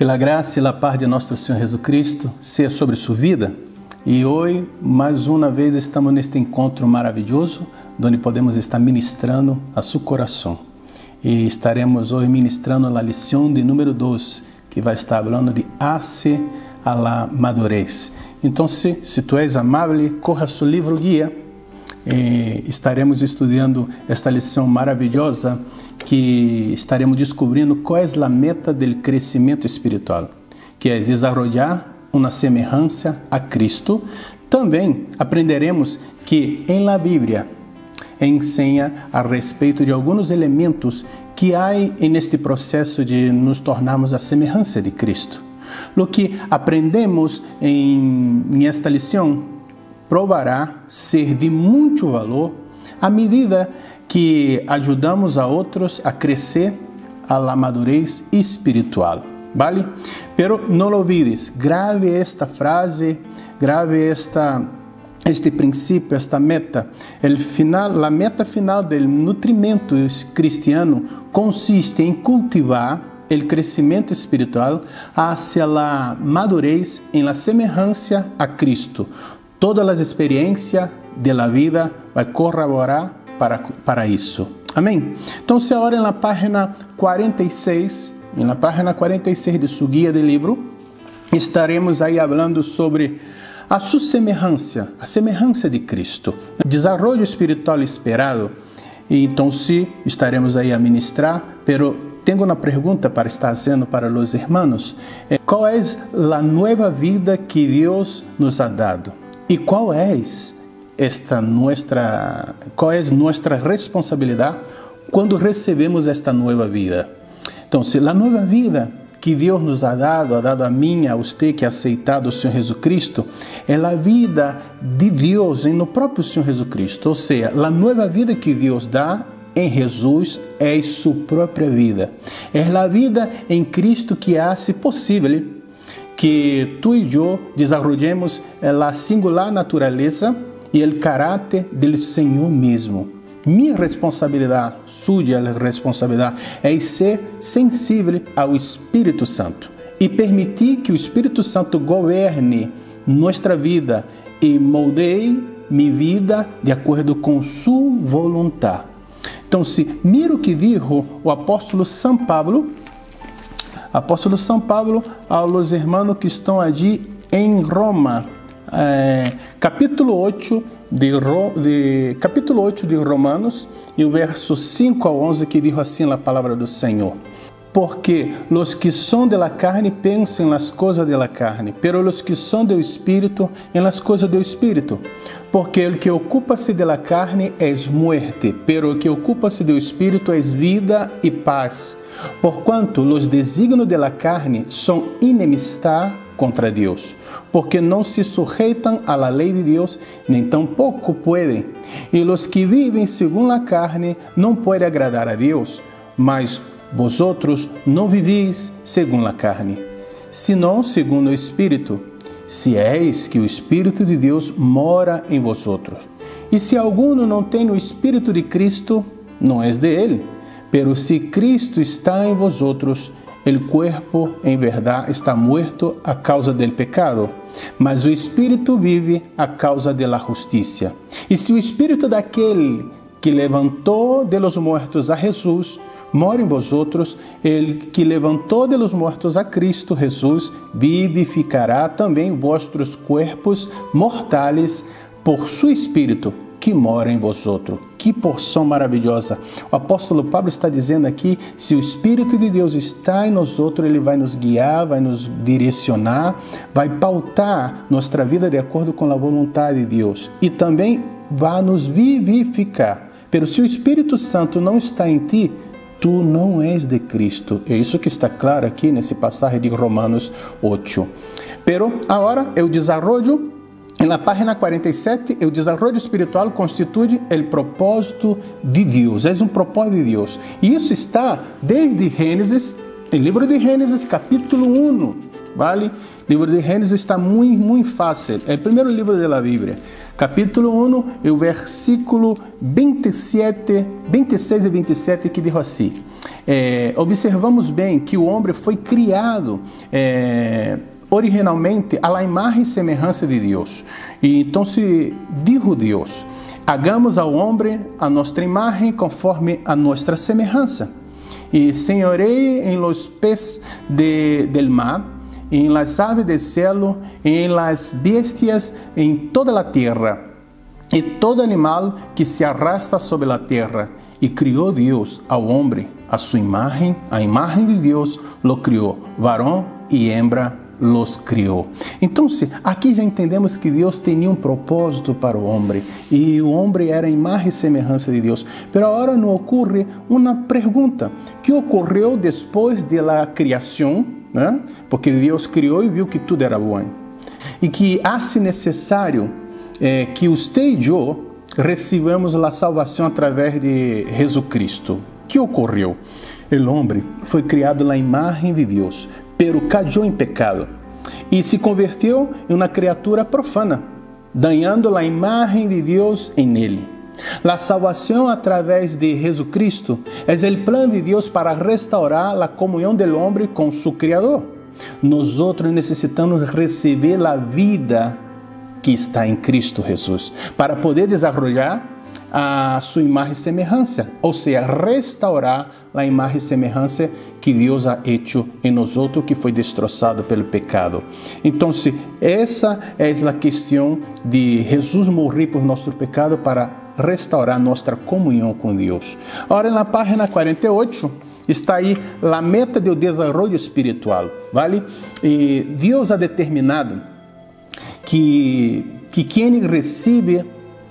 Que a graça e a paz de nosso Senhor Jesus Cristo seja sobre sua vida. E hoje, mais uma vez, estamos neste encontro maravilhoso, onde podemos estar ministrando a seu coração. E estaremos hoje ministrando a lição de número 2, que vai estar falando de hace a la madurez. Então, se tu és amável, corra seu livro guia. Estaremos estudando esta lição maravilhosa que estaremos descobrindo qual é a meta do crescimento espiritual, que é desenvolver uma semelhança a Cristo. Também aprenderemos que em la Bíblia ensina a respeito de alguns elementos que há neste processo de nos tornarmos a semelhança de Cristo. O que aprendemos em esta lição provará ser de muito valor à medida que ajudamos a outros a crescer a la madurez espiritual, ¿vale? Pero no lo olvides, grave esta frase, grave este princípio, esta meta. La meta final do nutrimento cristiano consiste em cultivar o crescimento espiritual hacia la madurez em la semelhança a Cristo. Todas as experiências da vida vai corroborar para isso. Amém? Então, se agora na página 46, de sua guia de livro, estaremos aí falando sobre a sua semelhança, a semelhança de Cristo. Desenvolvimento espiritual esperado. E então, sim, estaremos aí a ministrar, pero tenho uma pergunta para estar fazendo para os irmãos. Qual é a nova vida que Deus nos ha dado? E qual é nossa responsabilidade quando recebemos esta nova vida? Então, se a nova vida que Deus nos ha dado a mim, a você que ha aceitado o Senhor Jesus Cristo, é a vida de Deus no próprio Senhor Jesus Cristo. Ou seja, a nova vida que Deus dá em Jesus é sua própria vida. É a vida em Cristo que hace possível que tu e eu desenvolvemos a singular natureza e o caráter do Senhor mesmo. Minha responsabilidade, sua responsabilidade, é ser sensível ao Espírito Santo e permitir que o Espírito Santo governe nossa vida e moldeie minha vida de acordo com sua vontade. Então, se mira o que disse o apóstolo São Paulo aos irmãos que estão ali em Roma, capítulo 8 de Romanos, e o verso 5 ao 11, que diz assim a palavra do Senhor. Porque los que são de la carne pensam nas coisas de la carne, pero los que são do Espírito em las coisas do Espírito. Porque o que ocupa-se de la carne é muerte, pero o que ocupa-se do Espírito é vida e paz. Porquanto os desígnios de la carne são enemistad contra Deus, porque não se sujeitam à lei de Deus, nem tampouco podem. E os que vivem segundo a carne não podem agradar a Deus, mas vosotros não vivis segundo a carne, senão segundo o Espírito, se és que o Espírito de Deus mora em vosotros. E se alguno não tem o Espírito de Cristo, não és de ele. Pero se Cristo está em vosotros, o corpo em verdade está muerto a causa del pecado, mas o Espírito vive a causa de la justiça. E se o Espírito daquele que levantou de los muertos a Jesus mora em vosotros, ele que levantou de los muertos a Cristo Jesus vivificará também vossos corpos mortais por su Espírito que mora em vosotros. Que porção maravilhosa! O apóstolo Paulo está dizendo aqui, se o Espírito de Deus está em nós, ele vai nos guiar, vai nos direcionar, vai pautar nossa vida de acordo com a vontade de Deus e também vai nos vivificar. Pero se o Espírito Santo não está em ti, tu não és de Cristo. É isso que está claro aqui nesse passagem de Romanos 8. Pero agora eu desenvolvo. Na página 47, o desenvolvimento espiritual constitui o propósito de Deus. É um propósito de Deus. E isso está desde Gênesis, o livro de Gênesis, capítulo 1. ¿Vale? O livro de Gênesis está muito fácil. É o primeiro livro da Bíblia. Capítulo 1, o versículo 26 e 27, que diz assim: observamos bem que o homem foi criado originalmente à imagem e semelhança de Deus. E então se dijo Deus: hagamos ao homem a nossa imagem conforme a nossa semelhança. E senhoreie em los peces del mar, em las aves del cielo, em las bestias, em toda a terra, e todo animal que se arrasta sobre a terra. E criou Deus ao homem a sua imagem, a imagem de Deus lo criou, varão e hembra los criou. Então, aqui já entendemos que Deus tinha um propósito para o homem, e o homem era a imagem e semelhança de Deus. Pero agora nos ocorre uma pergunta: que ocorreu depois da criação, né? Porque Deus criou e viu que tudo era bom, e que hace necessário que você e eu recebamos a salvação através de Jesus Cristo. Que ocorreu? O homem foi criado na imagem de Deus, pero cayó em pecado e se converteu em uma criatura profana, dañando a imagem de Deus em ele. A salvação através de Jesus Cristo é o plano de Deus para restaurar a comunhão do homem com seu Criador. Nós necessitamos receber a vida que está em Cristo Jesus para poder desenvolver a sua imagem e semelhança, ou seja, restaurar a imagem e semelhança que Deus ha hecho em nós, que foi destroçado pelo pecado. Então, essa é a questão de Jesus morrer por nosso pecado para restaurar nossa comunhão com Deus. Agora, na página 48, está aí a meta do desenvolvimento espiritual, vale? E Deus ha determinado que quem recebe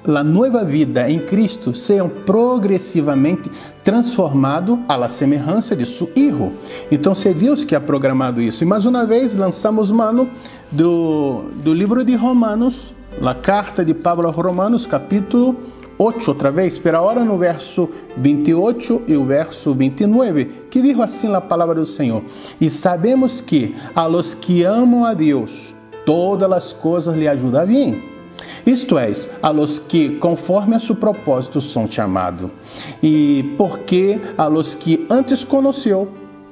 a nova vida em Cristo sejam progressivamente transformados à semelhança de seu Filho. Então, é Deus que ha programado isso. E mais uma vez, lançamos mano do livro de Romanos, a carta de Pablo aos Romanos, capítulo 8, outra vez, pero agora no verso 28 e o verso 29, que diz assim a palavra do Senhor: e sabemos que a los que amam a Deus, todas as coisas lhe ajudam bem. Isto é, a los que, conforme a seu propósito, são chamados. E porque a los que antes conheceu,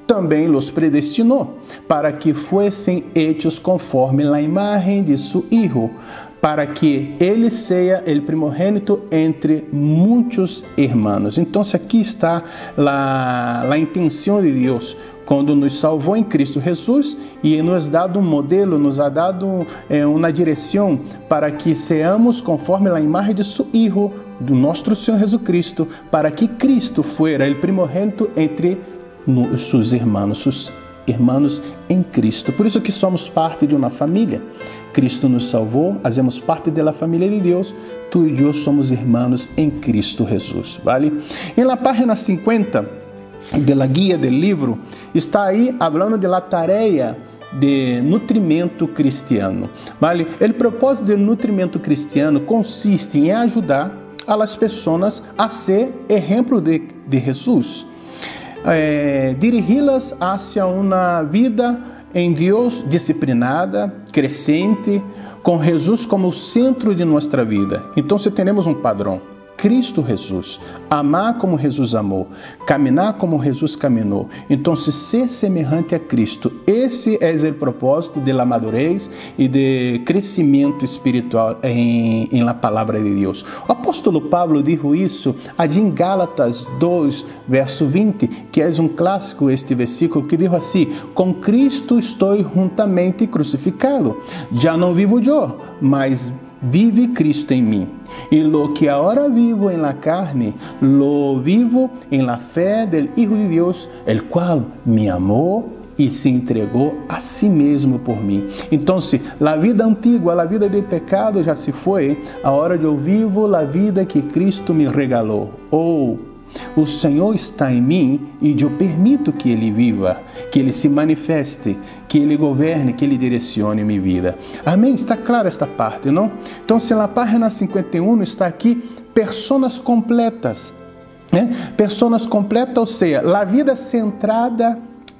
também los predestinou, para que fossem hechos conforme a imagem de seu Hijo, para que ele seja o primogênito entre muitos irmãos. Então, aqui está a intenção de Deus quando nos salvou em Cristo Jesus e nos ha dado um modelo, nos ha dado uma direção para que seamos conforme a imagem de seu Hijo, do nosso Senhor Jesus Cristo, para que Cristo fuera o primogênito entre seus irmãos em Cristo. Por isso que somos parte de uma família. Cristo nos salvou, fazemos parte da família de Deus. Tu e eu somos irmãos em Cristo Jesus, vale? Em la página 50 da guia do livro, está aí falando da tarefa de nutrimento cristiano, vale? O propósito do nutrimento cristiano consiste em ajudar as pessoas a ser exemplo de Jesus, dirigi-las hacia uma vida em Deus disciplinada, crescente, com Jesus como o centro de nossa vida. Então, se temos um padrão, Cristo Jesus, amar como Jesus amou, caminhar como Jesus caminhou. Então, ser semelhante a Cristo, esse é o propósito da madurez e de crescimento espiritual em la palavra de Deus. O apóstolo Pablo disse isso em Gálatas 2, verso 20, que é um clássico este versículo, que diz assim: com Cristo estou juntamente crucificado, já não vivo eu, mas vive Cristo em mim. E lo que agora vivo en la carne, lo vivo en la fe del Hijo de Dios, el cual me amou e se entregou a si mesmo por mim. Então, a vida antiga, a vida de pecado já se foi, agora eu vivo a vida que Cristo me regalou. O Senhor está em mim e eu permito que Ele viva, que Ele se manifeste, que Ele governe, que Ele direcione minha vida. Amém? Está clara esta parte, não? Então, na página 51 está aqui pessoas completas. Pessoas completas, ou seja, a vida centrada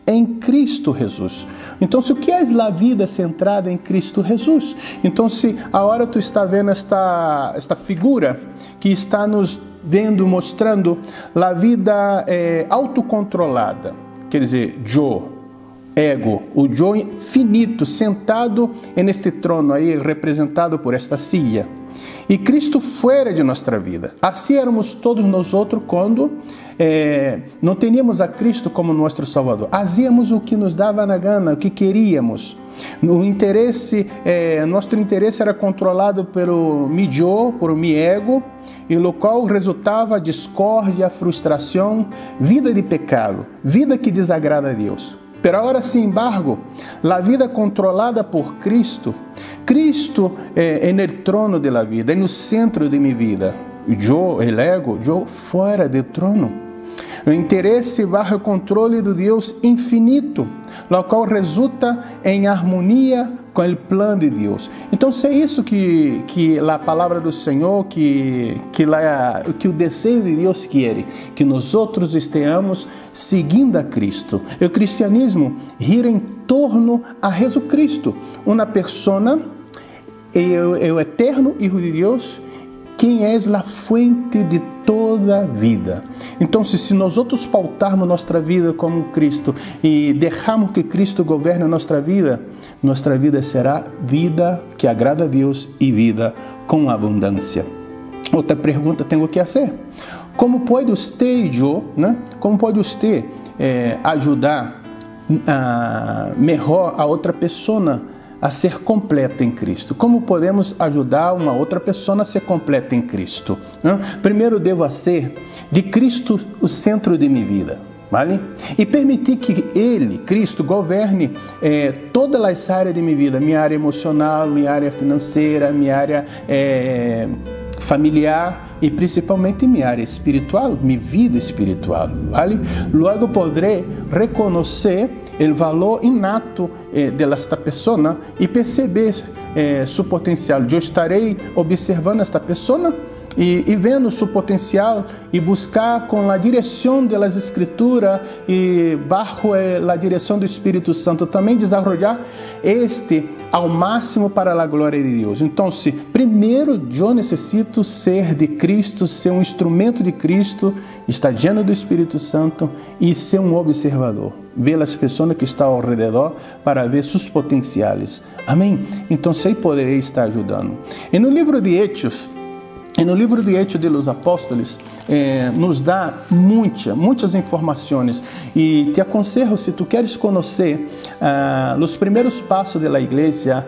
em Cristo Jesus. Então, o que é a vida centrada em Cristo Jesus? Então, agora tu está vendo esta figura que está nos vendo, mostrando a vida autocontrolada. Quer dizer, eu, ego, o eu finito, sentado neste trono aí, representado por esta silla. E Cristo fora de nossa vida. Assim éramos todos nós outros quando não teníamos a Cristo como nosso Salvador. Fazíamos o que nos dava na gana, o que queríamos. Nosso interesse era controlado pelo eu, por meu ego, e no qual resultava discórdia, frustração, vida de pecado, vida que desagrada a Deus. Pero agora, sin embargo, a vida controlada por Cristo, Cristo é no trono da vida, é no centro de minha vida. Eu, o ego, eu fora do trono. O interesse bajo o controle do Deus infinito, o qual resulta em harmonia com o plano de Deus. Então, é isso que a palavra do Senhor, que o desejo de Deus quer, que nós outros estejamos seguindo a Cristo. O cristianismo gira em torno a Jesus Cristo, uma persona, o eterno Hijo de Deus, quem é a fuente de toda vida. Então, se nós outros pautarmos nossa vida como Cristo e deixarmos que Cristo governe nossa vida será vida que agrada a Deus e vida com abundância. Outra pergunta tenho que fazer: como pode você e eu, como pode você ajudar melhor a outra pessoa a ser completa em Cristo? Como podemos ajudar uma outra pessoa a ser completa em Cristo? Primeiro, devo ser de Cristo o centro de minha vida, vale? E permitir que Ele, Cristo, governe todas as áreas de minha vida, minha área emocional, minha área financeira, minha área familiar e principalmente minha área espiritual, minha vida espiritual, vale? Logo poderei reconhecer o valor inato desta pessoa e perceber seu potencial. Eu estarei observando esta pessoa e vendo seu potencial e buscar com a direção das Escrituras e bajo a direção do Espírito Santo também desenvolver ao máximo para a glória de Deus. Então, primeiro eu necessito ser de Cristo, ser um instrumento de Cristo, estar lleno do Espírito Santo e ser um observador. Ver as pessoas que estão ao redor para ver seus potenciais. Amém? Então, aí poderei estar ajudando. E no livro de Hechos, de los Apóstolos, nos dá muitas informações e te aconselho, se tu queres conhecer os primeiros passos da igreja,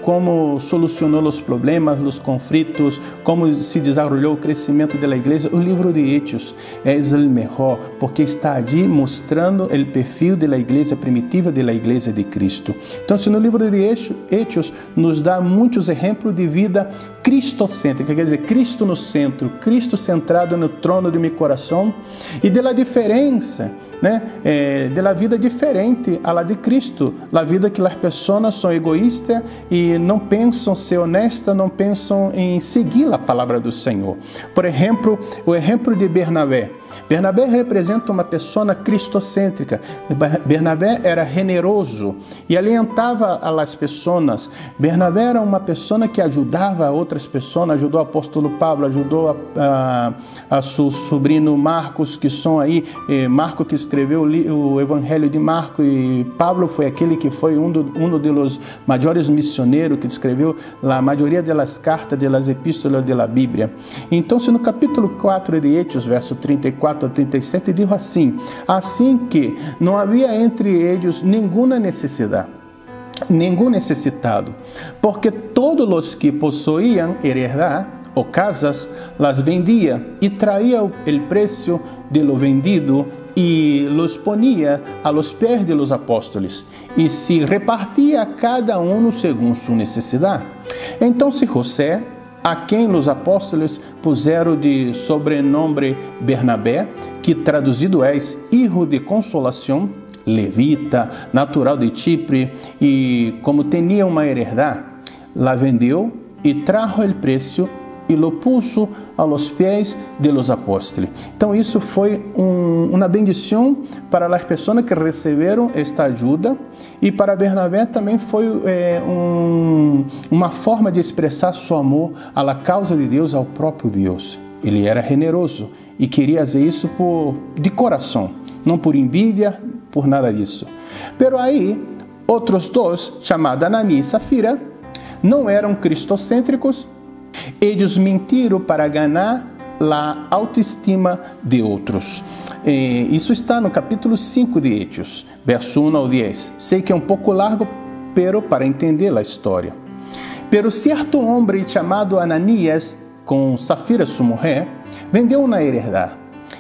como solucionou os problemas, os conflitos, como se desenvolveu o crescimento da igreja, o livro de Hechos é o melhor, porque está ali mostrando o perfil da igreja primitiva, da igreja de Cristo. Então, no livro de Hechos nos dá muitos exemplos de vida cristocêntrica, quer dizer, Cristo no centro, Cristo centrado no trono de meu coração, e da diferença, da vida diferente a la de Cristo, a vida que as pessoas são egoístas e não pensam ser honestas, não pensam em seguir a palavra do Senhor. Por exemplo, o exemplo de Bernabé. Bernabé representa uma pessoa cristocêntrica. Bernabé era generoso e alientava as pessoas. Bernabé era uma pessoa que ajudava outras pessoas, ajudou o apóstolo Pablo, ajudou a seu sobrinho Marcos, que são aí, Marcos que escreveu o Evangelho de Marcos, e Pablo foi aquele que foi um dos maiores missioneiros que escreveu a maioria das cartas, das epístolas da Bíblia. Então, no capítulo 4 de Hechos, verso 34 a 37, diz assim que não havia entre eles nenhuma necessidade, nenhum necessitado, porque todos os que possuíam heredad o casas, las vendia e traía o preço de lo vendido e los ponía a los pés de los apóstoles, e se repartia a cada um segundo sua necessidade. Então, José, a quem os apóstolos puseram de sobrenome Bernabé, que traduzido é Hijo de Consolação, levita, natural de Chipre, e como tinha uma heredade, la vendeu e trajo o preço e lo puso a los pés de los apóstolos. Então isso foi uma bendição para as pessoas que receberam esta ajuda, e para Bernabé também foi uma forma de expressar seu amor à causa de Deus, ao próprio Deus. Ele era generoso e queria fazer isso de coração, não por envidia, por nada disso. Pero aí, outros dois, chamados Ananias e Safira, não eram cristocêntricos. Eles mentiram para ganhar a autoestima de outros. Isso está no capítulo 5 de Hechos, verso 1 ao 10. Sei que é um pouco largo, pero para entender a história. Pero certo homem chamado Ananias, com Safira, sua mulher, vendeu uma heredade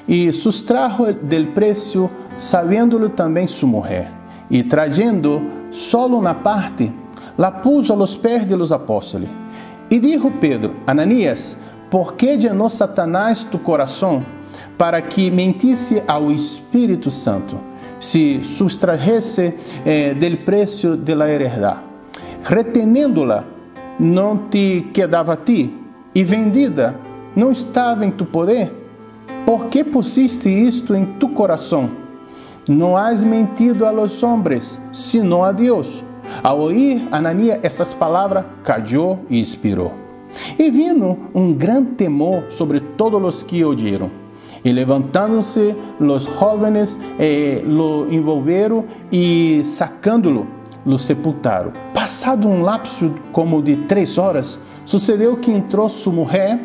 e sustrajo del preço, sabendo-lo também sua mulher, e trazendo solo uma parte, la puso a los pés de los apóstolos. E dijo Pedro: Ananias, por que llenou Satanás tu coração para que mentisse ao Espírito Santo, se sustrajese del preço de la heredade? Retenendo-la, não te quedava a ti, e vendida, não estava em tu poder? Por que pusiste isto em tu coração? Não has mentido a los hombres, sino a Deus. Ao ouvir Ananias essas palavras, callou e expirou. E vino grande temor sobre todos os que ouviram. E levantando-se, os jovens lo envolveram e, sacando-lo, lo sepultaram. Passado lapso como de 3 horas, sucedeu que entrou sua mulher,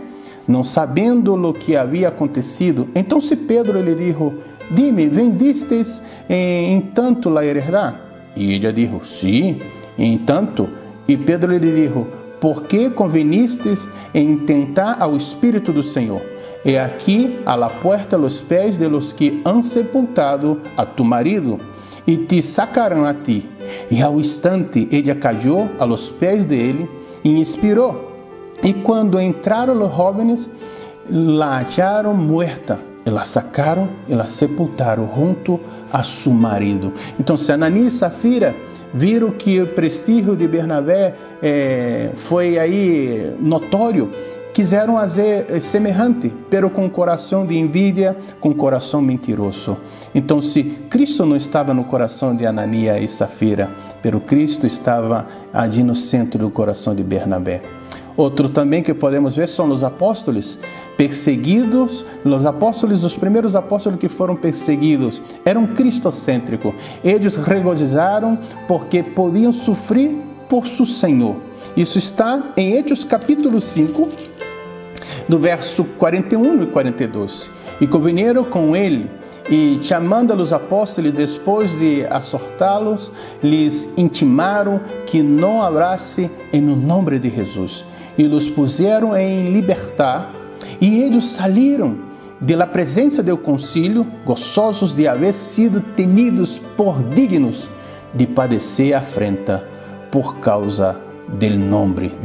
não sabendo o que havia acontecido. Então Pedro lhe disse: Dime, vendistes entanto a heredade? E ela disse: Sim, entanto. E Pedro lhe disse: Por que convenistes em tentar ao Espírito do Senhor? E aqui a la puerta los pés de los que han sepultado a tu marido, e te sacarão a ti. E ao instante ela caiu a los pés dele e expirou. E quando entraram os jovens, la hallaram muerta. E la sacaram e la sepultaram junto a seu marido. Então, se Ananias e Safira viram que o prestígio de Bernabé foi aí notório, quiseram fazer semelhante, pero com coração de envidia, com coração mentiroso. Então, se Cristo não estava no coração de Ananias e Safira, pero Cristo estava ali no centro do coração de Bernabé. Outro também que podemos ver são os apóstolos perseguidos. Os apóstolos, os primeiros apóstolos que foram perseguidos, eram cristocêntricos. Eles regozijaram porque podiam sofrer por seu Senhor. Isso está em Hechos capítulo 5, do verso 41 e 42. E convieram com ele, e chamando os apóstolos, depois de exortá-los, lhes intimaram que não hablasse em nome de Jesus. E los puseram em libertad, e eles saíram da presença do concílio, gozosos de haver sido tenidos por dignos de padecer afrenta por causa do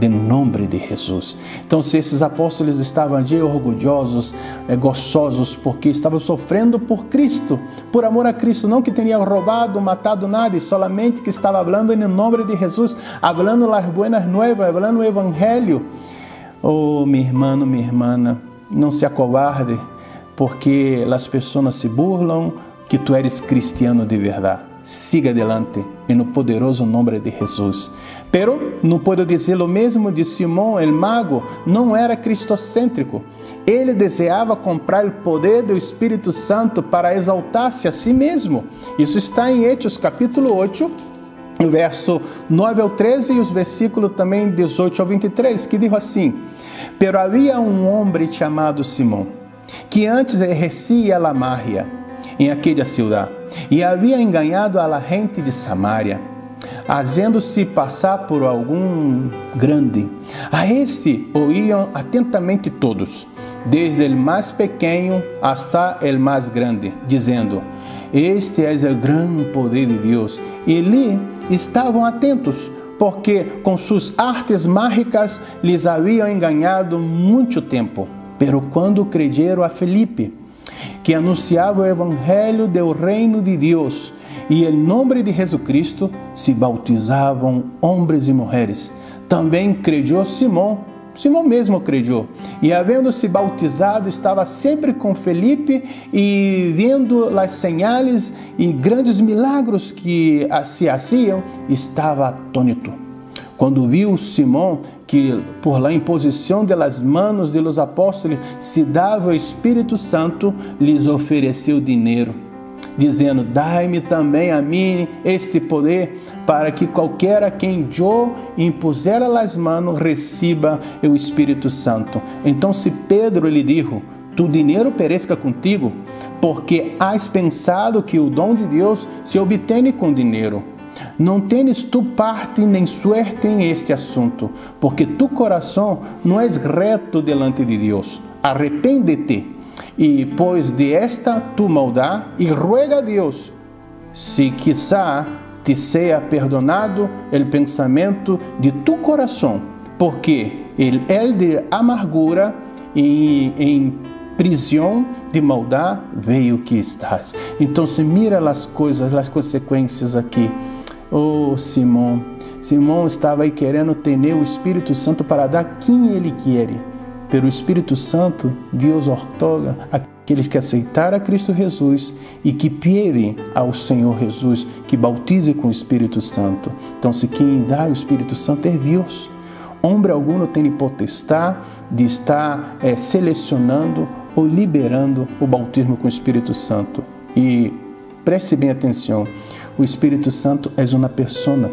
nome de Jesus. Então, se esses apóstolos estavam ali orgulhosos, gozosos, porque estavam sofrendo por Cristo, por amor a Cristo, não que tenham roubado, matado nada, solamente que estava falando em nome de Jesus, falando as buenas nuevas, falando o evangelho. Oh, meu irmão, minha irmã, não se acovarde, porque as pessoas se burlam que tu eres cristiano de verdade. Siga adelante, no poderoso nome de Jesus. Pero não posso dizer o mesmo de Simão, el mago, não era cristocêntrico. Ele desejava comprar o poder do Espírito Santo para exaltar-se a si mesmo. Isso está em Hechos capítulo 8, o verso 9 ao 13 e os versículos também 18 ao 23, que diz assim: Pero havia homem chamado Simão, que antes exercia a magia em aquela cidade, e havia enganado a gente de Samaria, fazendo-se passar por algum grande. A esse ouviam atentamente todos, desde o mais pequeno hasta o mais grande, dizendo: Este é o grande poder de Deus. E ali estavam atentos, porque com suas artes mágicas lhes haviam enganado muito tempo. Pero quando creyeron a Felipe, que anunciava o evangelho do reino de Deus e em nome de Jesucristo, se bautizavam homens e mulheres. Também creyó Simão, Simão mesmo creu, e havendo-se bautizado, estava sempre com Felipe, e vendo as señales e grandes milagros que se faziam, estava atônito. Quando viu Simão que por la imposição de las manos de los apóstolos se dava o Espírito Santo, lhes ofereceu dinheiro, dizendo: dai-me também a mim este poder, para que qualquer a quem eu impuser as manos receba o Espírito Santo. Então se Pedro lhe dijo: tu dinheiro pereça contigo, porque has pensado que o dom de Deus se obtém com dinheiro. Não tens tu parte nem suerte em este assunto, porque tu coração não é reto delante de Deus. Arrepende-te, e pois de esta tu maldade, e ruega a Deus, se quizá te seja perdonado o pensamento de tu coração, porque ele é de amargura e em prisão de maldade veio que estás. Então se mira as coisas, as consequências aqui. Oh, Simão estava aí querendo ter o Espírito Santo para dar quem ele quer. Pelo Espírito Santo, Deus ortoga aqueles que aceitaram a Cristo Jesus e que pedem ao Senhor Jesus que bautize com o Espírito Santo. Então, se quem dá o Espírito Santo é Deus. Homem algum não tem potestade de estar selecionando ou liberando o bautismo com o Espírito Santo. E preste bem atenção. O Espírito Santo é uma pessoa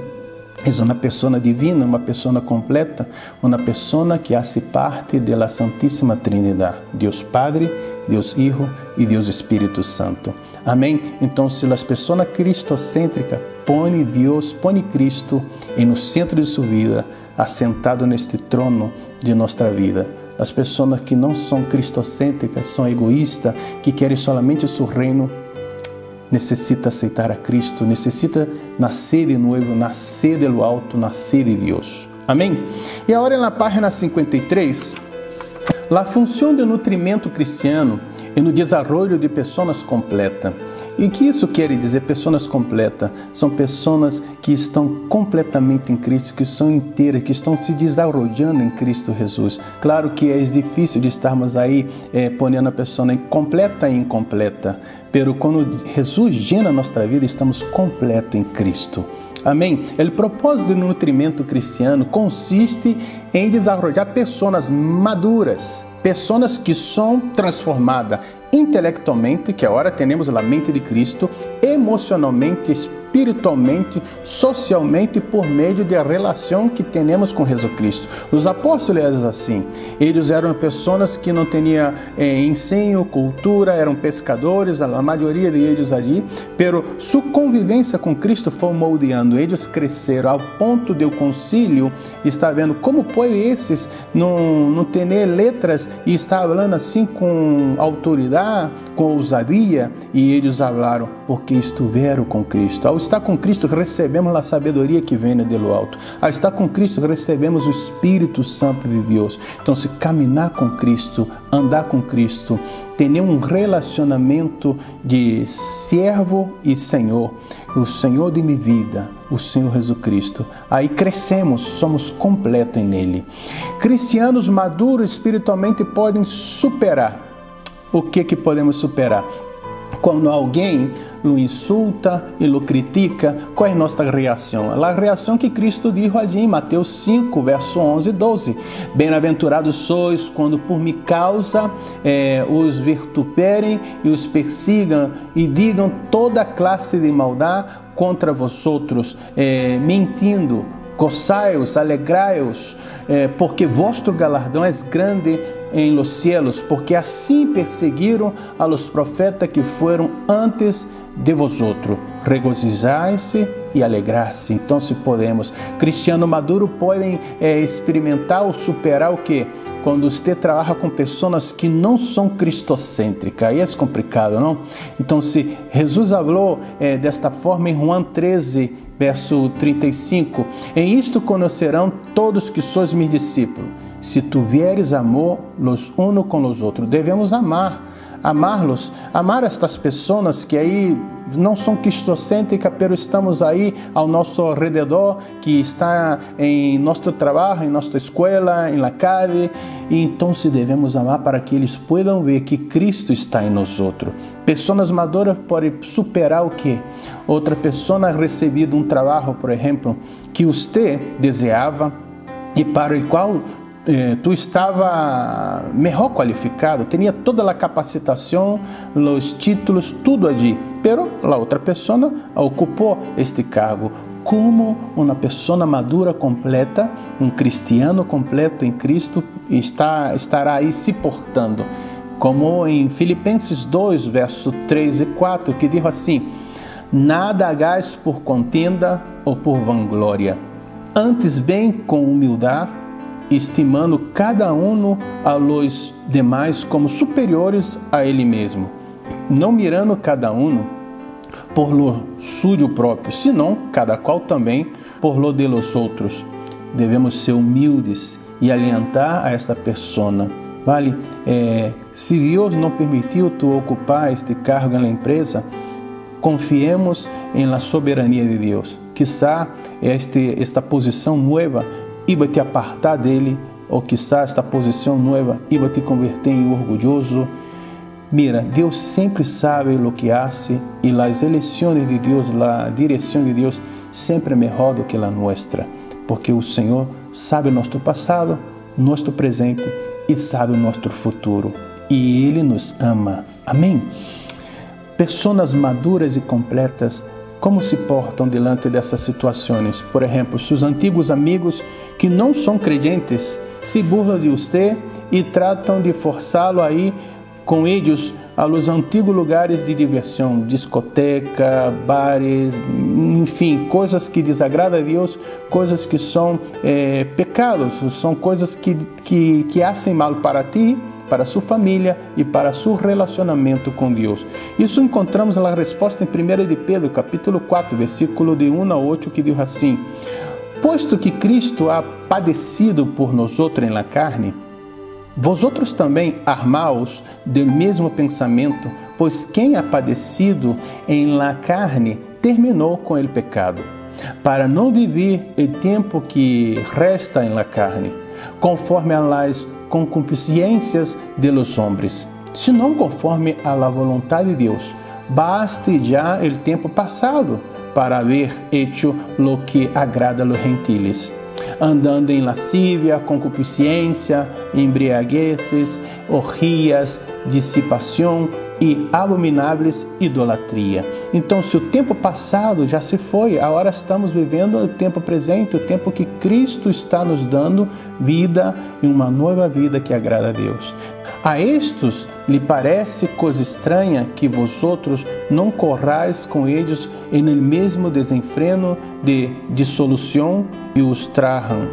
divina, uma pessoa completa, uma pessoa que hace parte da Santíssima Trinidade, Deus Padre, Deus Hijo e Deus Espírito Santo. Amém? Então, se as pessoas cristocêntricas põem Deus, põem Cristo no centro de sua vida, assentado neste trono de nossa vida. As pessoas que não são cristocêntricas, são egoístas, que querem somente o seu reino, necessita aceitar a Cristo, necessita nascer de novo, nascer do alto, nascer de Deus. Amém? E agora na página 53, a função do nutrimento cristiano é no desenvolvimento de pessoas completas. E o que isso quer dizer, pessoas completas? São pessoas que estão completamente em Cristo, que são inteiras, que estão se desenvolvendo em Cristo Jesus. Claro que é difícil de estarmos aí ponendo a pessoa completa e incompleta, mas quando Jesus llena a nossa vida, estamos completos em Cristo. Amém? O propósito do nutrimento cristiano consiste em desenvolver pessoas maduras, pessoas que são transformadas intelectualmente, que agora temos a mente de Cristo, emocionalmente, espiritualmente, socialmente, por meio da relação que temos com Jesus Cristo. Os apóstolos eram assim. Eles eram pessoas que não tinham ensino, cultura, eram pescadores, a maioria de eles ali, pero sua convivência com Cristo foi moldeando. Eles cresceram ao ponto de o concílio estar vendo como pode esses não ter letras e estar falando assim com autoridade, com ousadia, e eles falaram porque estiveram com Cristo. Ao estar com Cristo, recebemos a sabedoria que vem do alto. Ao estar com Cristo, recebemos o Espírito Santo de Deus. Então, se caminhar com Cristo, andar com Cristo, ter um relacionamento de servo e Senhor, o Senhor de minha vida, o Senhor Jesus Cristo, aí crescemos, somos completos nele. Cristianos maduros espiritualmente podem superar. O que podemos superar? Quando alguém o insulta e o critica, qual é a nossa reação? A reação que Cristo disse ali em Mateus 5, verso 11 e 12. Bem-aventurados sois quando por minha causa os vituperem e os persigam e digam toda classe de maldade contra vosotros, mentindo. Gozai-os, alegrai-os, porque vosso galardão é grande em los cielos, porque assim perseguiram a los profetas que foram antes de vosotros. Regozijai-se e alegrar-se. Então, se podemos, cristiano maduro podem experimentar ou superar o que? Quando você trabalha com pessoas que não são cristocêntricas, aí é complicado, não? Então, se Jesus falou desta forma em João 13, verso 35, em isto conhecerão todos que sois meus discípulos, se tu vieres amor los unos com los outros. Devemos amar amarlos, amar estas pessoas que aí não são cristocêntricas, mas estamos aí ao nosso redor, que está em nosso trabalho, em nossa escola, em la calle, e então devemos amar para que eles possam ver que Cristo está em nós outros. Pessoas maduras podem superar o que? Outra pessoa recebido um trabalho, por exemplo, que você desejava e para o qual tu estava melhor qualificado, tinha toda a capacitação, os títulos, tudo ali, pero a outra pessoa ocupou este cargo. Como uma pessoa madura completa, um cristiano completo em Cristo estará aí se portando, como em Filipenses 2, verso 3 e 4, que diz assim: nada hagais por contenda ou por vanglória, antes bem com humildade, estimando cada um a los demais como superiores a ele mesmo, não mirando cada por lo suyo próprio, senão cada qual também por lo de los outros. Devemos ser humildes e alientar a esta pessoa. Vale? Se Deus não permitiu tu ocupar este cargo na empresa, confiemos em la soberania de Deus. Quizá esta posição nova iba te apartar dele, ou quizá esta posição nova iba te converter em orgulhoso. Mira, Deus sempre sabe o que hace e as eleições de Deus, a direção de Deus sempre é melhor do que a nossa, porque o Senhor sabe o nosso passado, nosso presente e sabe o nosso futuro, e Ele nos ama. Amém? Pessoas maduras e completas, como se portam diante dessas situações? Por exemplo, seus antigos amigos que não são crentes se burlam de você e tratam de forçá-lo a ir com eles a los antigos lugares de diversão, discoteca, bares, enfim, coisas que desagradam a Deus, coisas que são pecados, são coisas que hacen mal para ti, para sua família e para seu relacionamento com Deus. Isso encontramos na resposta em 1 de Pedro, capítulo 4, versículo de 1 a 8, que diz assim: posto que Cristo ha padecido por nós outros em la carne, vosotros também armaos do mesmo pensamento, pois quem ha padecido em la carne terminou com o pecado, para não viver o tempo que resta em la carne, conforme a las concupiscências de los hombres, senão conforme a la voluntad de Deus. Baste já o tempo passado para haver hecho lo que agrada a los gentiles, andando em lascívia, concupiscência, embriagueces, orgias, dissipação e abomináveis idolatria. Então, se o tempo passado já se foi, agora estamos vivendo o tempo presente, o tempo que Cristo está nos dando vida e uma nova vida que agrada a Deus. A estes lhe parece coisa estranha que vosotros não corrais com eles em el mesmo desenfreno de dissolução e os trajam,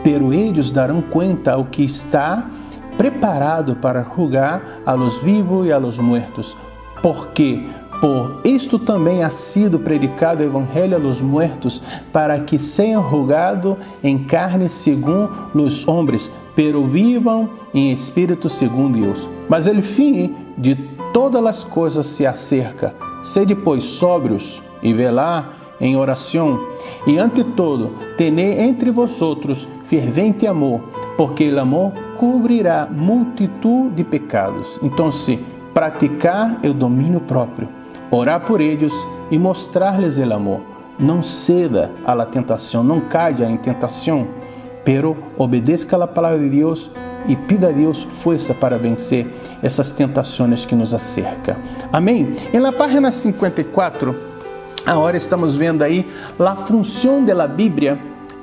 pero eles darão conta ao que está preparado para julgar a los vivos e a los muertos, porque por isto também ha sido predicado o evangelho a los muertos, para que sejam julgados em carne segundo os homens, pero vivam em espírito segundo Deus. Mas o fim de todas as coisas se acerca. Sede, pois, sóbrios e velar em oração, e ante todo, tenei entre vosotros fervente amor, porque o amor cobrirá multitud de pecados. Então, se praticar o domínio próprio, orar por eles e mostrar-lhes o amor. Não ceda à tentação, não caia em tentação, pero obedeça a palavra de Deus e pida a Deus força para vencer essas tentações que nos acercam. Amém? Em la página 54, agora estamos vendo aí a função da Bíblia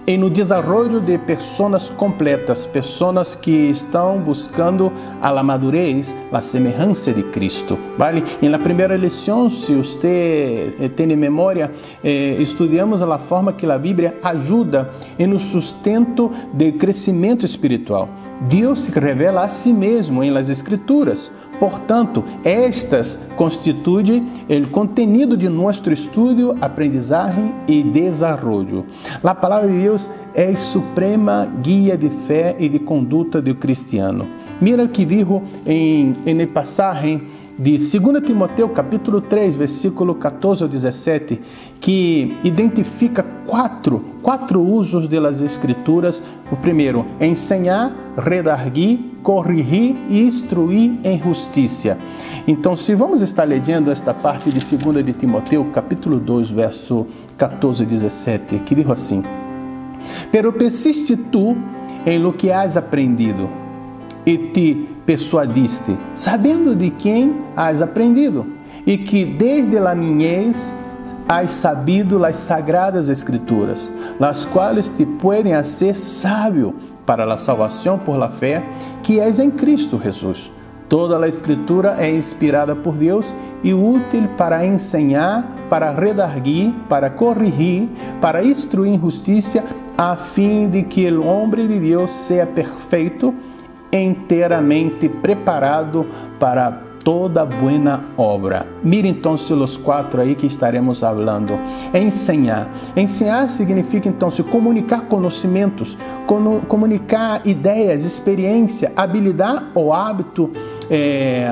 e no desenvolvimento de pessoas completas, pessoas que estão buscando a madurez, a semelhança de Cristo, vale? Na primeira lição, se você tem memória, estudamos a forma que a Bíblia ajuda no sustento do crescimento espiritual. Deus se revela a si mesmo em las Escrituras. Portanto, estas constituem o contenido de nosso estudo, aprendizagem e desenvolvimento. A palavra de Deus é a suprema guia de fé e de conduta do cristiano. Mira o que dijo em passagem de 2 Timoteu, capítulo 3, versículo 14 ao 17, que identifica quatro usos das Escrituras. O primeiro, ensinar, redarguir, corrigir e instruir em justiça. Então, se vamos estar lendo esta parte de 2 de Timoteu, capítulo 2, verso 14 e 17, que diz assim: Pero persiste tu em lo que has aprendido e te persuadiste, sabendo de quem has aprendido, e que desde a niñez has sabido as sagradas Escrituras, las quais te pueden hacer sábio para a salvação por la fé que és em Cristo Jesus. Toda a Escritura é inspirada por Deus e útil para ensinar, para redarguir, para corrigir, para instruir em justiça, a fim de que o homem de Deus seja perfeito, inteiramente preparado para toda buena obra. Mire então os quatro aí que estaremos falando. Ensinar. Ensinar significa então se comunicar conhecimentos, comunicar ideias, experiência, habilidade ou hábito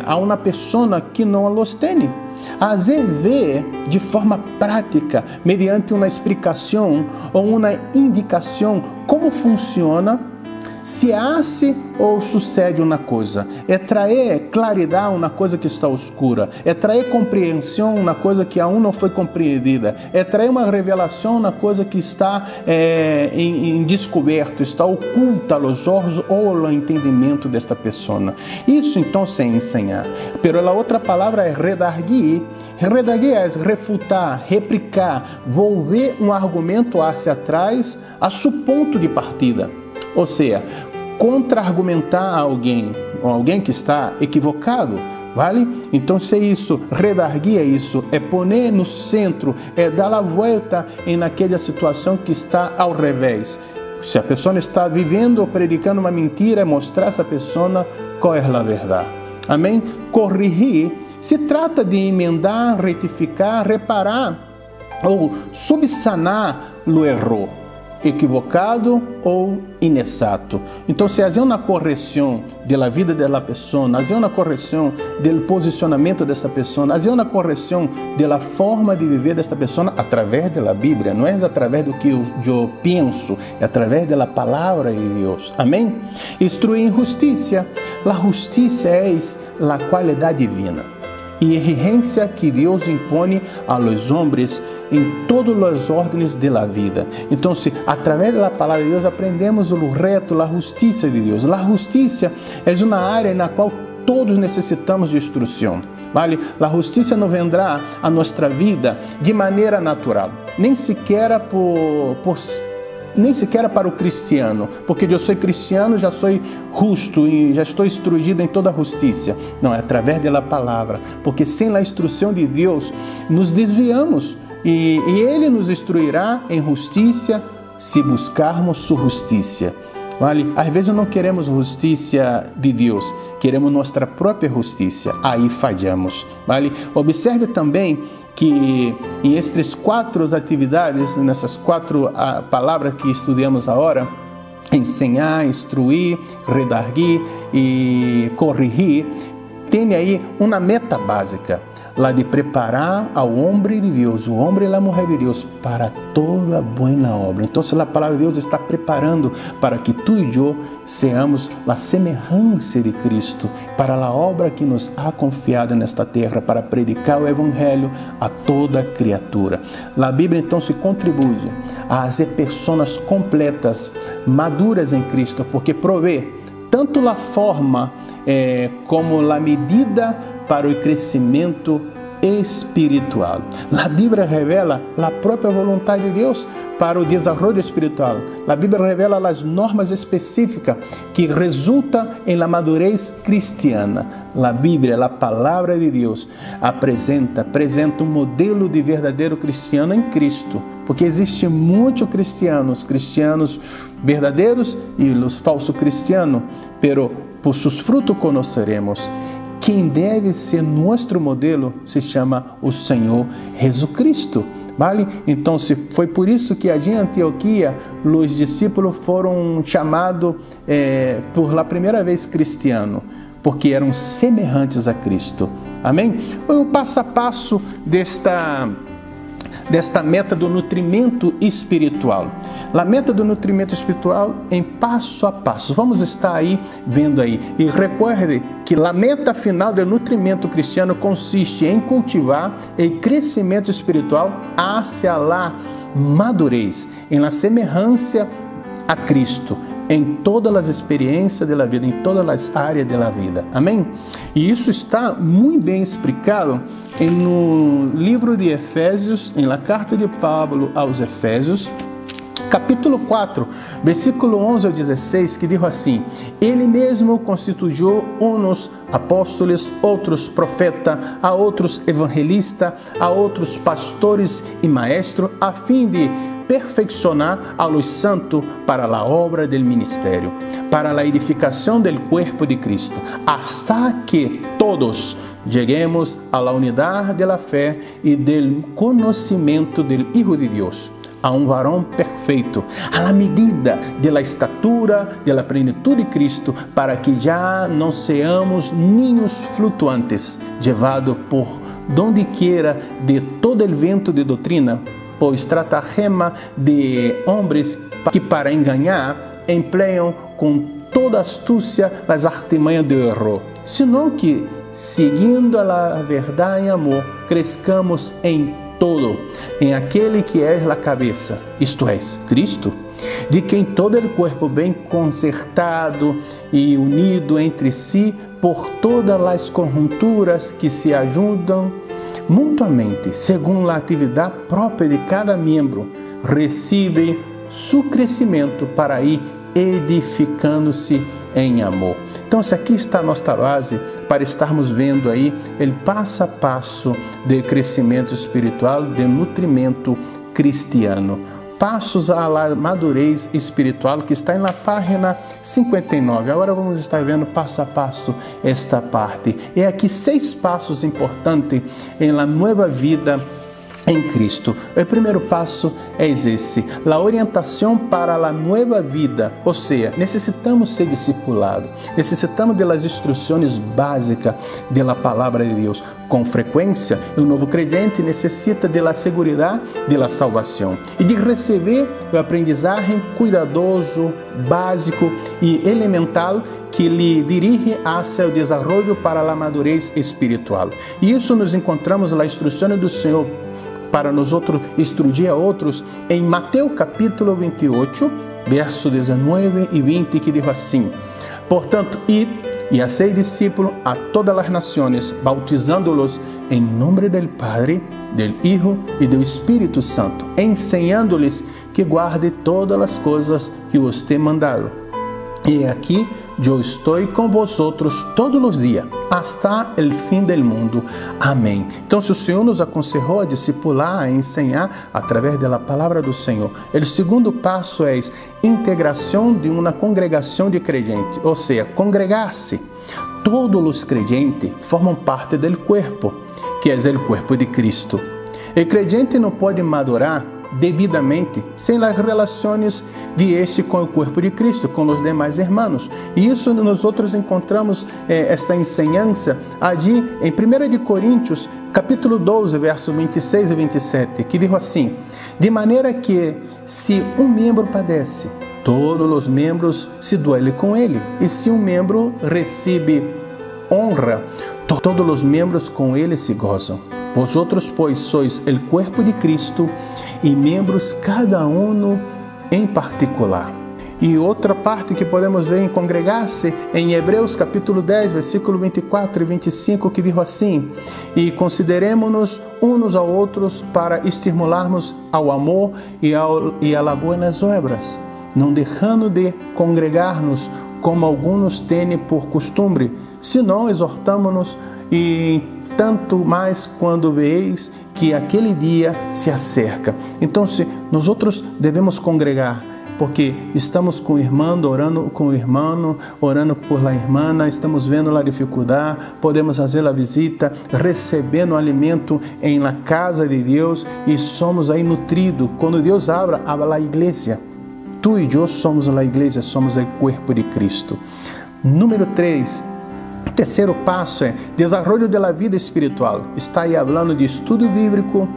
a uma pessoa que não os tem. Fazer ver de forma prática, mediante uma explicação ou uma indicação, como funciona, se hace ou sucede uma coisa. É trazer claridade a uma coisa que está oscura. É trazer compreensão a uma coisa que aún não foi compreendida. É trazer uma revelação a uma coisa que está em descoberto, está oculta aos olhos ou ao entendimento desta pessoa. Isso então se ensinar. Pero a outra palavra é redarguir. Redarguir é refutar, replicar, volver um argumento hacia atrás a seu ponto de partida. Ou seja, contra-argumentar a alguém que está equivocado, vale? Então, se isso, redarguir é isso, é poner no centro, é dar a volta em aquela situação que está ao revés. Se a pessoa está vivendo ou predicando uma mentira, é mostrar a essa pessoa qual é a verdade. Amém? Corrigir se trata de emendar, retificar, reparar ou subsanar o erro equivocado ou inexato. Então, se fazer uma correção da vida da pessoa, fazer uma correção do posicionamento dessa pessoa, fazer uma correção da forma de viver desta pessoa através da Bíblia, não é através do que eu penso, é através da palavra de Deus. Amém? Instruir em justiça. A justiça é a qualidade divina e exigência que Deus impõe a los homens em todas as ordens da vida. Então, se através da palavra de Deus aprendemos o reto, a justiça de Deus. A justiça é uma área na qual todos necessitamos de instrução. Vale? A justiça não vendrá a nossa vida de maneira natural, nem sequer para o cristiano, porque eu sou cristiano, já sou justo e já estou instruído em toda a justiça. Não, é através da palavra, porque sem a instrução de Deus nos desviamos e Ele nos instruirá em justiça se buscarmos sua justiça. Vale? Às vezes não queremos justiça de Deus, queremos nossa própria justiça, aí falhamos. Vale? Observe também que em estas quatro atividades, nessas quatro palavras que estudamos agora, ensinar, instruir, redarguir e corrigir, tem aí uma meta básica, la de preparar ao homem de Deus, o homem e a mulher de Deus, para toda boa obra. Então, a palavra de Deus está preparando para que tu e eu seamos a semelhança de Cristo, para a obra que nos ha confiado nesta terra, para predicar o Evangelho a toda criatura. A Bíblia, então, se contribui a fazer pessoas completas, maduras em Cristo, porque provê tanto a forma como a medida para o crescimento espiritual. A Bíblia revela a própria vontade de Deus para o desenvolvimento espiritual. A Bíblia revela as normas específicas que resultam em la madurez cristiana. A Bíblia, a palavra de Deus, apresenta um modelo de verdadeiro cristiano em Cristo, porque existem muitos cristianos verdadeiros e os falsos cristianos, pero por seus frutos conoceremos. Quem deve ser nosso modelo se chama o Senhor Jesus Cristo. vale? Então, foi por isso que allí em Antioquia os discípulos foram chamados por la primeira vez cristiano, porque eram semelhantes a Cristo. Amém? O passo a passo desta meta do nutrimento espiritual. A meta do nutrimento espiritual em passo a passo. Vamos estar aí vendo aí. E recorde que a meta final do nutrimento cristiano consiste em cultivar o crescimento espiritual hacia a madurez, em la semelhança a Cristo, em todas as experiências da vida, em todas as áreas da vida. Amém? E isso está muito bem explicado no livro de Efésios, em la carta de Pablo aos Efésios, capítulo 4, versículo 11 ao 16, que diz assim: Ele mesmo constituiu uns apóstolos, outros profetas, a outros evangelistas, a outros pastores e maestros, a fim de perfeccionar a los santos para la obra del ministerio, para la edificación del cuerpo de Cristo, hasta que todos lleguemos a la unidad de la fe y del conocimiento del Hijo de Dios, a un varón perfeito, a la medida de la estatura de la plenitud de Cristo, para que ya no seamos niños flutuantes, llevados por donde quiera de todo el viento de doctrina, por estratagema de homens que para enganar empleiam com toda astúcia as artimanhas do erro, senão que, seguindo a verdade em amor, crescamos em todo, em aquele que é a cabeça, isto é, Cristo, de quem todo o corpo bem concertado e unido entre si por todas as conjunturas que se ajudam mutuamente, segundo a atividade própria de cada membro, recebem seu crescimento para ir edificando-se em amor. Então, aqui está a nossa base para estarmos vendo aí o passo a passo de crescimento espiritual, de nutrimento cristiano. Passos à madurez espiritual, que está na página 59. Agora vamos estar vendo passo a passo esta parte. E aqui 6 passos importantes em la nova vida em Cristo. O primeiro passo é esse, a orientação para a nova vida, ou seja, necessitamos ser discipulados, necessitamos das instruções básicas da palavra de Deus. Com frequência, o novo crente necessita da segurança da salvação e de receber o aprendizagem cuidadoso, básico e elemental que lhe dirige hacia o desenvolvimento para a madurez espiritual. E isso nos encontramos na instrução do Senhor para nós instruir a outros em Mateus capítulo 28, versos 19 e 20, que diz assim: Portanto, id e hacei discípulos a todas as nações, bautizando-los em nome do Padre, do Hijo e do Espírito Santo, ensinando-lhes que guarde todas as coisas que vos tenho mandado. E aqui eu estou com vosotros todos os dias, hasta el fim del mundo. Amém. Então, se o Senhor nos aconselhou a discipular, a ensinar através da palavra do Senhor, o segundo passo é integração de uma congregação de crentes, ou seja, congregar-se. Todos os crentes formam parte do corpo, que é o corpo de Cristo. O crente não pode madurar devidamente sem as relações de este com o corpo de Cristo, com os demais irmãos. E isso nós outros encontramos esta ensinança ali em 1 Coríntios, capítulo 12, versos 26 e 27, que diz assim: De maneira que, se um membro padece, todos os membros se doem com ele, e se um membro recebe honra, todos os membros com ele se gozam. Vosotros, pois, sois o corpo de Cristo e membros cada um em particular. E outra parte que podemos ver em congregar-se em Hebreus capítulo 10, versículo 24 e 25, que diz assim: E consideremos-nos uns aos outros para estimularmos ao amor e a boas obras, não deixando de congregar-nos como alguns têm por costume, senão exortamo-nos e tanto mais quando veis que aquele dia se acerca. Então, se nós outros devemos congregar porque estamos com o irmão, orando com o irmão, orando por la irmã, estamos vendo a dificuldade, podemos fazer a visita, recebendo alimento em la casa de Deus e somos aí nutridos. Quando Deus abra a igreja. Tu e eu somos a igreja, somos o corpo de Cristo. Número 3. Terceiro passo é desenvolvimento da vida espiritual. Está aí falando de estudo bíblico,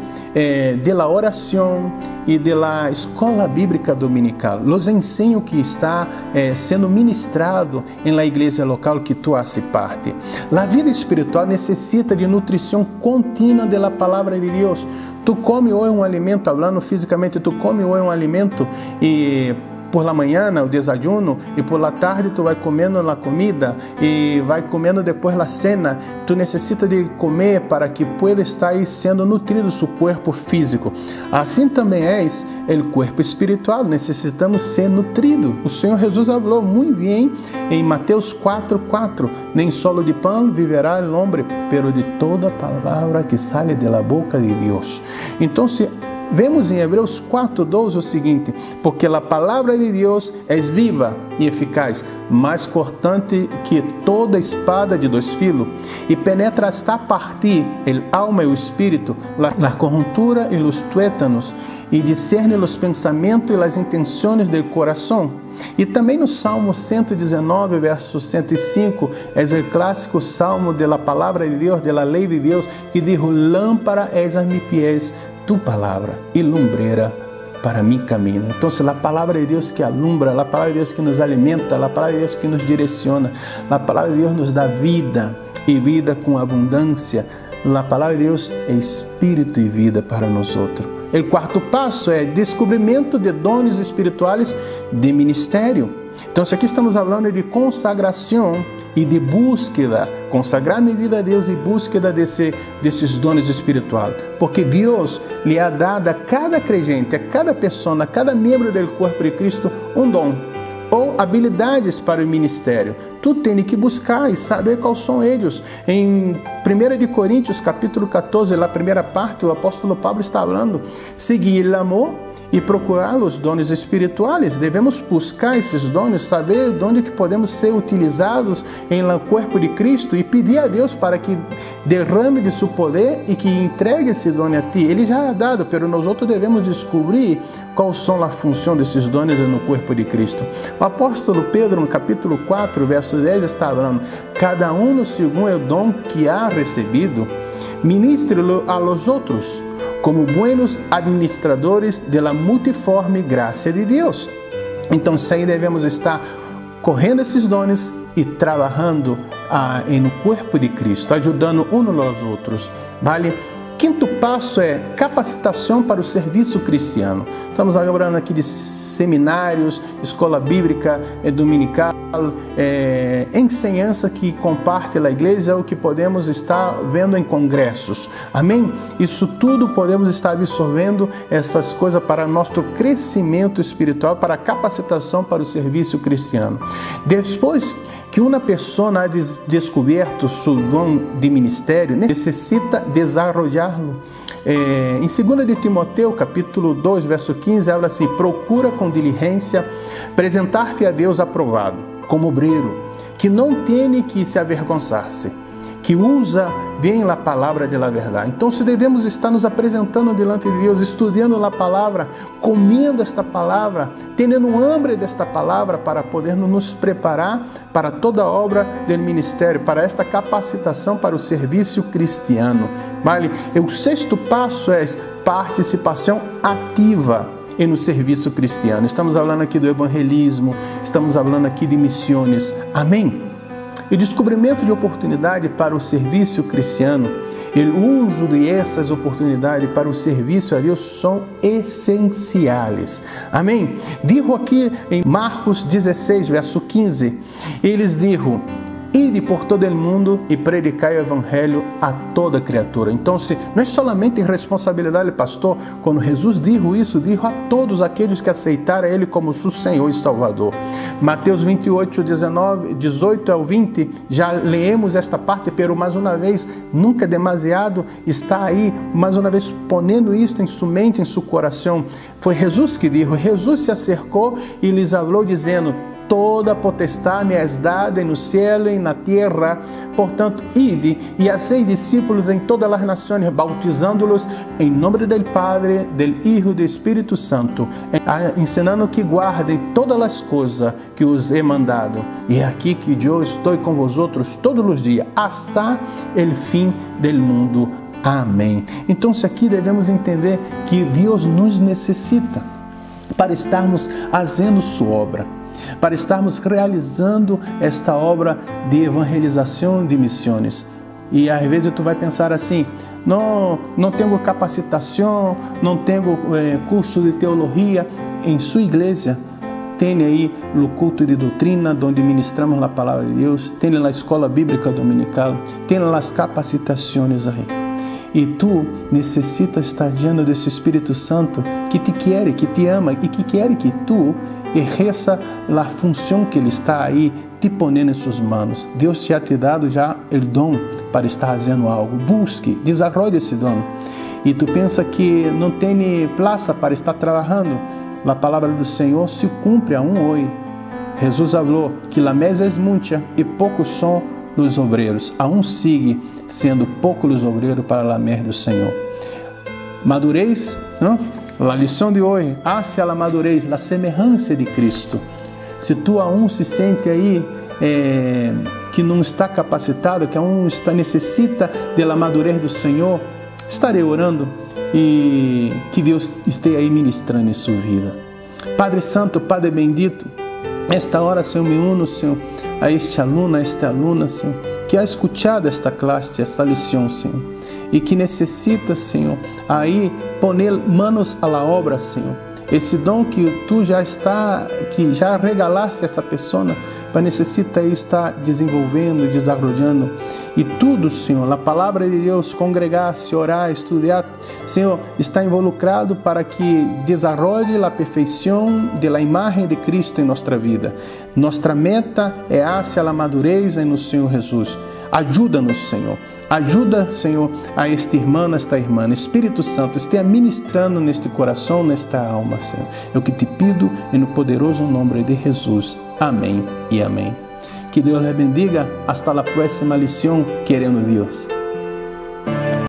de la oração e de la escola bíblica dominical. Os ensinos que está sendo ministrado em la igreja local que tu haces parte. A vida espiritual necessita de nutrição contínua da palavra de Deus. Tu come hoje um alimento, falando fisicamente, tu come hoje um alimento e por la manhã, o desayuno, e por la tarde tu vai comendo a comida e vai comendo depois a cena. Tu necessita de comer para que pueda estar aí sendo nutrido seu corpo físico. Assim também é o corpo espiritual, necessitamos ser nutrido. O Senhor Jesus falou muito bem em Mateus 4:4, nem solo de pão viverá o homem, pero de toda palavra que sale de la boca de Deus. Então, vemos em Hebreus 4:12 o seguinte: porque a palavra de Deus é viva e eficaz, mais cortante que toda espada de dois filos, e penetra hasta partir el alma e o espírito, la conjuntura e os tuétanos, e discerne os pensamentos e as intenções do coração. E também no Salmo 119, verso 105, é o clássico salmo da palavra de Deus, da lei de Deus, que diz: lâmpada és a mis pies, tu palavra e lumbreira para mi caminho. Então, a palavra de Deus que alumbra, a palavra de Deus que nos alimenta, a palavra de Deus que nos direciona, a palavra de Deus nos dá vida e vida com abundância. A palavra de Deus é espírito e vida para nós outros. O quarto passo é descobrimento de dons espirituais de ministério. Então, aqui estamos falando de consagração e de búsqueda, consagrar minha vida a Deus e búsqueda desses dons espirituais, porque Deus lhe ha dado a cada crente, a cada pessoa, a cada membro do corpo de Cristo um dom ou habilidades para o ministério. Tu tens que buscar e saber quais são eles. Em 1 Coríntios, capítulo 14, na primeira parte, o apóstolo Paulo está falando: seguir o amor e procurar os dons espirituais. Devemos buscar esses dons, saber onde que podemos ser utilizados em o corpo de Cristo e pedir a Deus para que derrame de seu poder e que entregue esse dom a ti. Ele já é dado, mas nós outros devemos descobrir quais são as funções desses dons no corpo de Cristo. O apóstolo Pedro, no capítulo 4, verso 10, está falando: cada um segundo o dom que ha recebido, ministre-lo a los outros, como buenos administradores de la multiforme graça de Deus. Então, aí devemos estar correndo esses dons e trabalhando no corpo de Cristo, ajudando uns aos outros. Vale? Quinto passo é capacitação para o serviço cristiano. Estamos lembrando aqui de seminários, escola bíblica dominical, ensinança que comparte a igreja, o que podemos estar vendo em congressos. Amém? Isso tudo podemos estar absorvendo essas coisas para nosso crescimento espiritual, para a capacitação para o serviço cristiano. Depois que uma pessoa ha descoberto seu dom de ministério, necessita desenvolvê-lo. Em 2 de Timoteu, capítulo 2, verso 15, fala assim: procura com diligência apresentar-te a Deus aprovado, como obreiro, que não tem que se avergonçar-se, que usa bem a palavra de la verdade. Então, se devemos estar nos apresentando diante de Deus, estudando a palavra, comendo esta palavra, tendo hambre desta palavra, para poder nos preparar para toda a obra do ministério, para esta capacitação para o serviço cristiano. Vale? E o sexto passo é participação ativa no serviço cristiano. Estamos falando aqui do evangelismo, estamos falando aqui de missões. Amém? E o descobrimento de oportunidade para o serviço cristiano, o uso de essas oportunidades para o serviço a Deus são essenciais. Amém? Digo aqui em Marcos 16, verso 15, eles dijo: ide por todo el mundo e predicai o evangelho a toda criatura. Então, não é somente responsabilidade do pastor. Quando Jesus dijo isso, dijo a todos aqueles que aceitaram Ele como seu Senhor e Salvador. Mateus 28, 18 ao 20, já leemos esta parte, pero mais uma vez, nunca demasiado, está aí, mais uma vez, ponendo isto em sua mente, em seu coração. Foi Jesus que dijo. Jesus se acercou e lhes falou, dizendo: toda potestade me é dada no céu e na terra, portanto, ide e hacei discípulos em todas as nações, bautizando-los em nome do Padre, do Hijo e do Espírito Santo, ensinando que guardem todas as coisas que os he mandado. E é aqui que eu estou com vosotros todos os dias, hasta el fim del mundo. Amém. Então, aqui devemos entender que Deus nos necessita para estarmos fazendo sua obra, para estarmos realizando esta obra de evangelização e de missões. E às vezes tu vai pensar assim: não tenho capacitação, não tenho curso de teologia. Em sua igreja tem aí o culto de doutrina, onde ministramos a palavra de Deus, tem a escola bíblica dominical, tem as capacitações aí. E tu necessitas estar diante desse Espírito Santo que te quer, que te ama e que quer que tu exerça a função que Ele está aí te ponendo em suas mãos. Deus já te dado o dom para estar fazendo algo. Busque, desenvolve esse dom. E tu pensa que não tem plaça para estar trabalhando. A palavra do Senhor se cumpre aún hoje. Jesus falou que a mesa é muita e poucos são os obreiros. Aún sigue sendo poucos os obreiros para a mesa do Senhor. Madurez, não? A lição de hoje, hacia a madurez, a semelhança de Cristo. Se tu aún se sente aí que não está capacitado, que aún necessita da madurez do Senhor, estarei orando e que Deus esteja aí ministrando em sua vida. Padre Santo, Padre bendito, esta hora, Senhor, me uno, Senhor, a este aluno, a esta aluna, Senhor, que ha escutado esta classe, esta lição, Senhor, e que necessita, Senhor, aí poner manos à la obra, Senhor. Esse dom que tu que já regalaste a essa pessoa, mas necessita estar desenvolvendo, desenvolvendo. E tudo, Senhor, a palavra de Deus, congregar-se, orar, estudar, Senhor, está involucrado para que desenvolva a perfeição da imagem de Cristo em nossa vida. Nossa meta é hacia a madurez no Senhor Jesus. Ajuda-nos, Senhor. Ajuda, Senhor, a esta irmã, Espírito Santo, esteja ministrando neste coração, nesta alma, Senhor. Eu que te pido, no poderoso nome de Jesus. Amém e amém. Que Deus lhe bendiga. Hasta a próxima lição, querendo Deus.